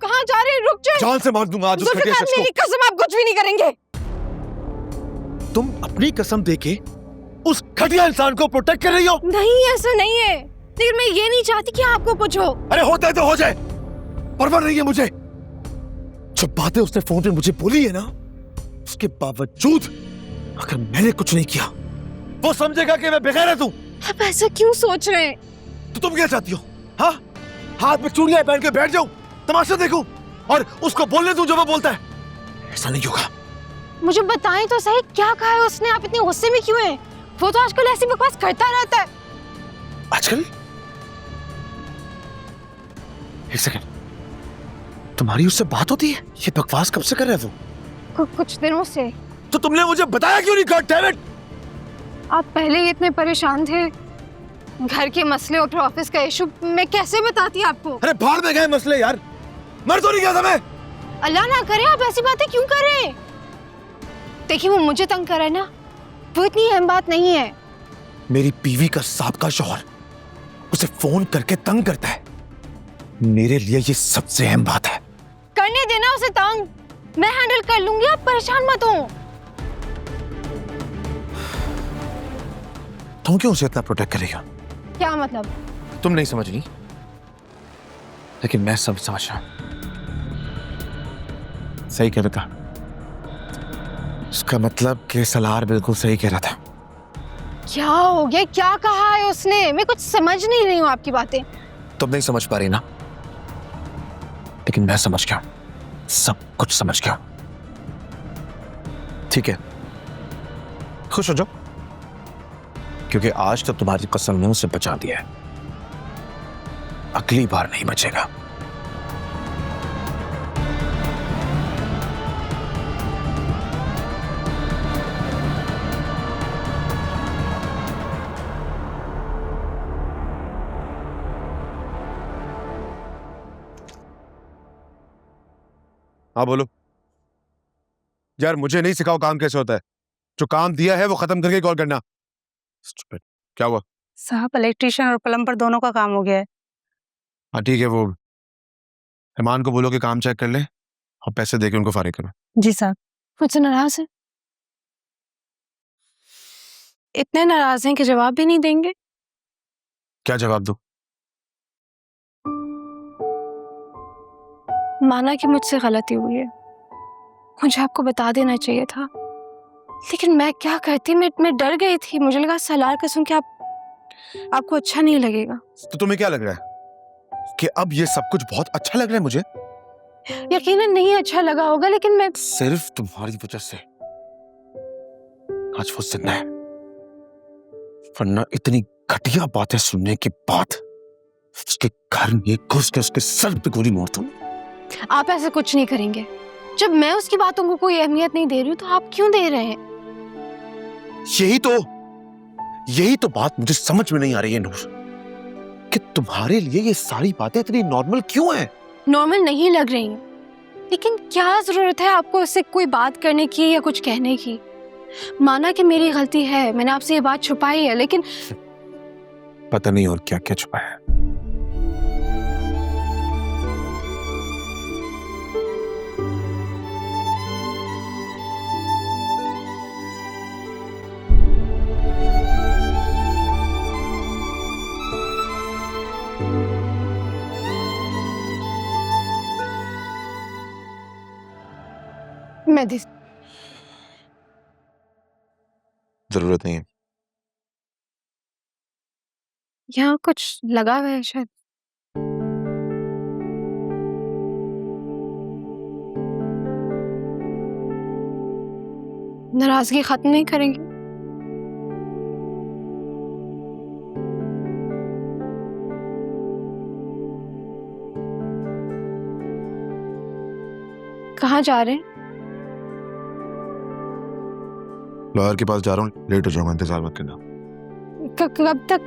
कहाँ जा रहे हैं? रुक जाए। जान से मार दूंगा आज उस घटिया शख्स को। मेरी कसम, आप कुछ भी नहीं करेंगे। तुम अपनी कसम देके उस घटिया इंसान को प्रोटेक्ट कर रही हो? नहीं, ऐसा नहीं है, लेकिन मैं ये नहीं चाहती कि आपको कुछ हो। अरे होता है तो हो जाए, परवाह नहीं है मुझे। जो बातें उसने फोन पे मुझे बोली है ना, उसके बावजूद अगर मैंने कुछ नहीं किया वो समझेगा कि मैं बेगैरत हूं। आप ऐसा क्यों सोच रहे हैं? तो तुम क्या चाहती हो? हाँ, हाथ में चूड़ियां पहन के बैठ जाऊं, तमाशा देखूं और उसको बोलने दूं जो वो बोलता है? ऐसा नहीं होगा। मुझे बताएं तो सही, क्या कहा है उसने? आप इतने गुस्से में क्यों हैं? वो तो आजकल ऐसी बकवास करता रहता है। आजकल? एक सेकंड, तुम्हारी उससे बात होती है? ये बकवास कब से कर रहे हो? कुछ दिनों से। तो तुमने मुझे बताया क्यों नहीं? God damn it! आप पहले ही इतने परेशान थे, घर के मसले और फिर ऑफिस का इशू, मैं कैसे बताती आपको? अरे भाड़ में गए मसले यार, मर तो नहीं गया था मैं। अल्लाह ना करे, आप ऐसी बातें क्यों कर रहे हैं? देखिए, वो मुझे तंग कर रहा है ना, वो इतनी अहम बात नहीं है। मेरी बीवी का साबका शौहर उसे फोन करके तंग करता है, मेरे लिए ये सबसे अहम बात है। करने देना उसे तंग, मैं हैंडल कर लूंगी, आप परेशान मत हो। तुम क्यों उसे इतना प्रोटेक्ट कर रही हो? क्या मतलब? तुम नहीं समझ रही, लेकिन मैं सब समझ रहा हूं। सही कह रहा था, इसका मतलब कि सलार बिल्कुल सही कह रहा था। क्या हो गया? क्या कहा है उसने? मैं कुछ समझ नहीं रही हूँ आपकी बातें। तुम नहीं समझ पा रही ना, लेकिन मैं समझ गया, सब कुछ समझ गया। ठीक है, खुश हो जाओ, क्योंकि आज तो तुम्हारी कसम ने उसे बचा दिया है, अगली बार नहीं बचेगा। हाँ बोलो। यार मुझे नहीं सिखाओ काम कैसे होता है, जो काम दिया है वो खत्म करके कॉल करना। Stupid. क्या हुआ? साहब, इलेक्ट्रिशियन और प्लम्बर दोनों का काम हो गया है। हाँ ठीक है, वो ईमान को बोलो कि काम चेक कर ले और पैसे देके उनको फारिग करो। जी साहब। मुझसे नाराज है? इतने नाराज हैं कि जवाब भी नहीं देंगे? क्या जवाब दूं? माना कि मुझसे गलती हुई है, मुझे आपको बता देना चाहिए था, लेकिन मैं क्या करती, मैं डर गई थी। मुझे लगा सलार का सुन के आपको अच्छा नहीं लगेगा। तो तुम्हें क्या लग रहा है कि अब ये सब कुछ बहुत अच्छा लग रहा है मुझे? यकीनन नहीं अच्छा लगा होगा, लेकिन मैं सिर्फ तुम्हारी वजह से आज वो जिंदा है, वरना इतनी घटिया बातें सुनने के बाद उसके घर में घुस के उसके सर पे गोली मार दूं। आप ऐसे कुछ नहीं करेंगे। जब मैं उसकी बातों को कोई अहमियत नहीं दे रही हूँ तो आप क्यों दे रहे हैं? यही तो बात मुझे समझ में नहीं आ रही है नूर, कि तुम्हारे लिए ये सारी बातें इतनी नॉर्मल क्यों हैं? नॉर्मल नहीं लग रही हैं, लेकिन क्या जरूरत है आपको उससे कोई बात करने की या कुछ कहने की? माना कि मेरी गलती है, मैंने आपसे ये बात छुपाई है, लेकिन पता नहीं और क्या क्या छुपाया है। मैं जरूरत नहीं है। यहाँ कुछ लगा हुआ है शायद। नाराजगी खत्म नहीं करेंगे? कहाँ जा रहे हैं? लॉयर के पास जा रहा हूँ, लेट हो जाऊंगा, इंतजार मत करना। कब तक?